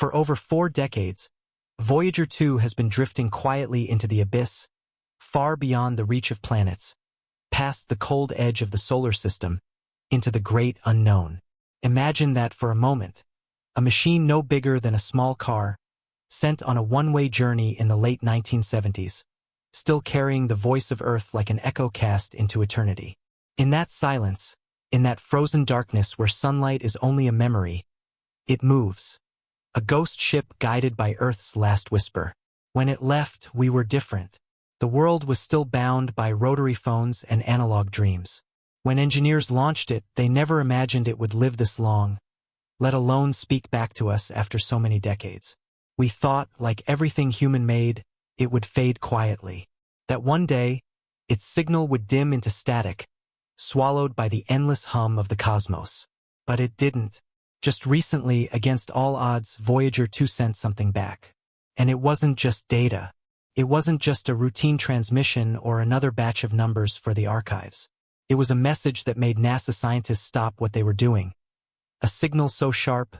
For over 4 decades, Voyager 2 has been drifting quietly into the abyss, far beyond the reach of planets, past the cold edge of the solar system, into the great unknown. Imagine that for a moment. A machine no bigger than a small car, sent on a one-way journey in the late 1970s, still carrying the voice of Earth like an echo cast into eternity. In that silence, in that frozen darkness where sunlight is only a memory, it moves. A ghost ship guided by Earth's last whisper. When it left, we were different. The world was still bound by rotary phones and analog dreams. When engineers launched it, they never imagined it would live this long, let alone speak back to us after so many decades. We thought, like everything human-made, it would fade quietly. That one day, its signal would dim into static, swallowed by the endless hum of the cosmos. But it didn't. Just recently, against all odds, Voyager 2 sent something back. And it wasn't just data. It wasn't just a routine transmission or another batch of numbers for the archives. It was a message that made NASA scientists stop what they were doing. A signal so sharp,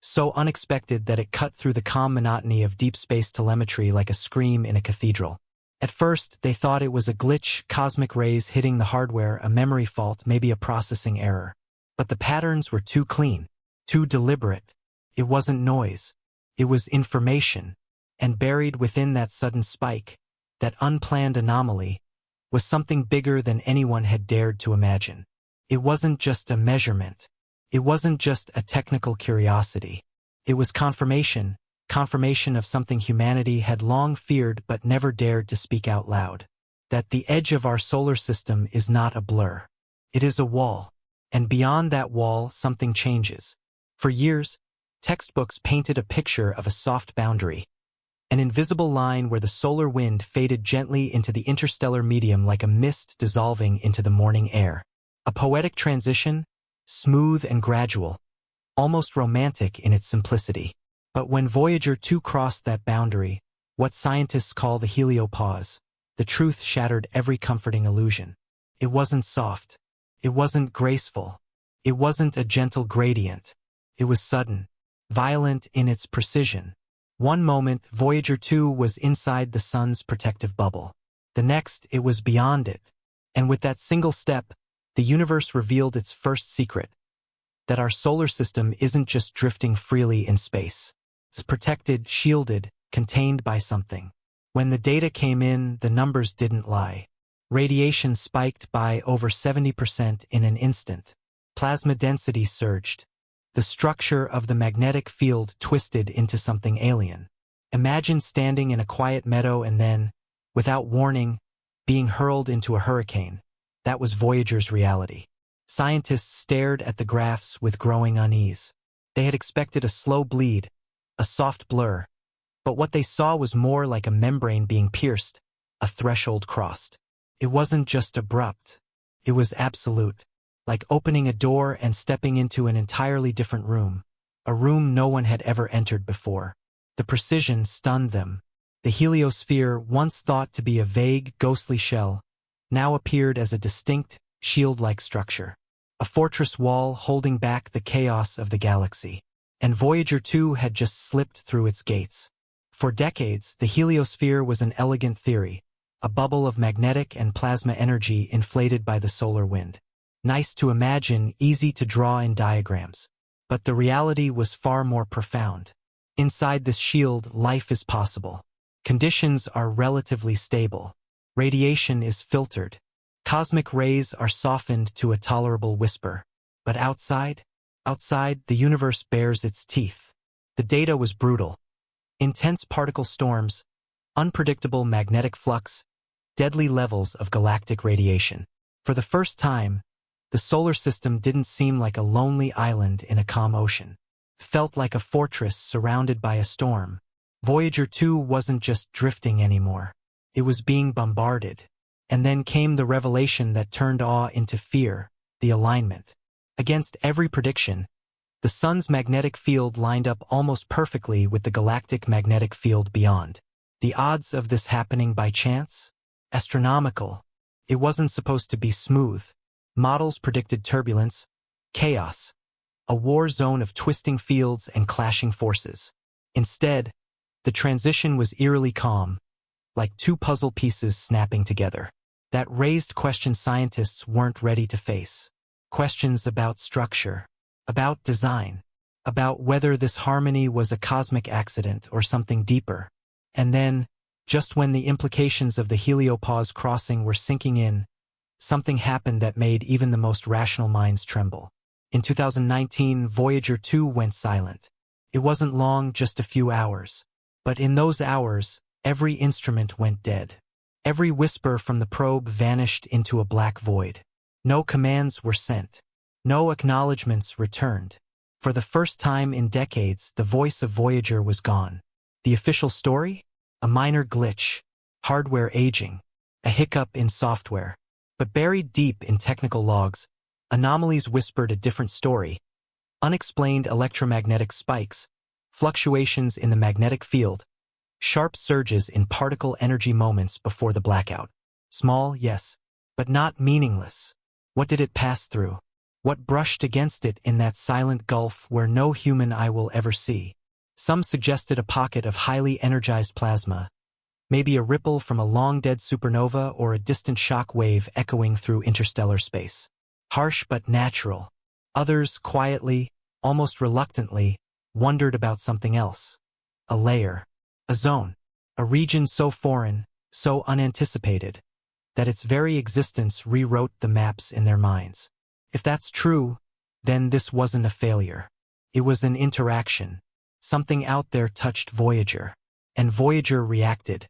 so unexpected that it cut through the calm monotony of deep space telemetry like a scream in a cathedral. At first, they thought it was a glitch, cosmic rays hitting the hardware, a memory fault, maybe a processing error. But the patterns were too clean, too deliberate. It wasn't noise. It was information. And buried within that sudden spike, that unplanned anomaly, was something bigger than anyone had dared to imagine. It wasn't just a measurement. It wasn't just a technical curiosity. It was confirmation of something humanity had long feared but never dared to speak out loud. That the edge of our solar system is not a blur. It is a wall. And beyond that wall, something changes. For years, textbooks painted a picture of a soft boundary. An invisible line where the solar wind faded gently into the interstellar medium like a mist dissolving into the morning air. A poetic transition, smooth and gradual, almost romantic in its simplicity. But when Voyager 2 crossed that boundary, what scientists call the heliopause, the truth shattered every comforting illusion. It wasn't soft. It wasn't graceful. It wasn't a gentle gradient. It was sudden, violent in its precision. One moment, Voyager 2 was inside the sun's protective bubble. The next, it was beyond it. And with that single step, the universe revealed its first secret. That our solar system isn't just drifting freely in space. It's protected, shielded, contained by something. When the data came in, the numbers didn't lie. Radiation spiked by over 70% in an instant. Plasma density surged. The structure of the magnetic field twisted into something alien. Imagine standing in a quiet meadow and then, without warning, being hurled into a hurricane. That was Voyager's reality. Scientists stared at the graphs with growing unease. They had expected a slow bleed, a soft blur. But what they saw was more like a membrane being pierced, a threshold crossed. It wasn't just abrupt. It was absolute. Like opening a door and stepping into an entirely different room. A room no one had ever entered before. The precision stunned them. The heliosphere, once thought to be a vague, ghostly shell, now appeared as a distinct, shield-like structure. A fortress wall holding back the chaos of the galaxy. And Voyager 2 had just slipped through its gates. For decades, the heliosphere was an elegant theory, a bubble of magnetic and plasma energy inflated by the solar wind. Nice to imagine, easy to draw in diagrams. But the reality was far more profound. Inside this shield, life is possible. Conditions are relatively stable. Radiation is filtered. Cosmic rays are softened to a tolerable whisper. But outside, the universe bares its teeth. The data was brutal. Intense particle storms, unpredictable magnetic flux, deadly levels of galactic radiation. For the first time, the solar system didn't seem like a lonely island in a calm ocean. It felt like a fortress surrounded by a storm. Voyager 2 wasn't just drifting anymore. It was being bombarded. And then came the revelation that turned awe into fear, the alignment. Against every prediction, the sun's magnetic field lined up almost perfectly with the galactic magnetic field beyond. The odds of this happening by chance? Astronomical. It wasn't supposed to be smooth. Models predicted turbulence, chaos, a war zone of twisting fields and clashing forces. Instead, the transition was eerily calm, like two puzzle pieces snapping together. That raised questions scientists weren't ready to face. Questions about structure, about design, about whether this harmony was a cosmic accident or something deeper. And then, just when the implications of the heliopause crossing were sinking in, something happened that made even the most rational minds tremble. In 2019, Voyager 2 went silent. It wasn't long, just a few hours. But in those hours, every instrument went dead. Every whisper from the probe vanished into a black void. No commands were sent. No acknowledgements returned. For the first time in decades, the voice of Voyager was gone. The official story? A minor glitch, hardware aging, a hiccup in software. But buried deep in technical logs, anomalies whispered a different story. Unexplained electromagnetic spikes, fluctuations in the magnetic field, sharp surges in particle energy moments before the blackout. Small, yes, but not meaningless. What did it pass through? What brushed against it in that silent gulf where no human eye will ever see? Some suggested a pocket of highly energized plasma, maybe a ripple from a long-dead supernova or a distant shock wave echoing through interstellar space. Harsh but natural. Others, quietly, almost reluctantly, wondered about something else. A layer. A zone. A region so foreign, so unanticipated, that its very existence rewrote the maps in their minds. If that's true, then this wasn't a failure. It was an interaction. Something out there touched Voyager, and Voyager reacted.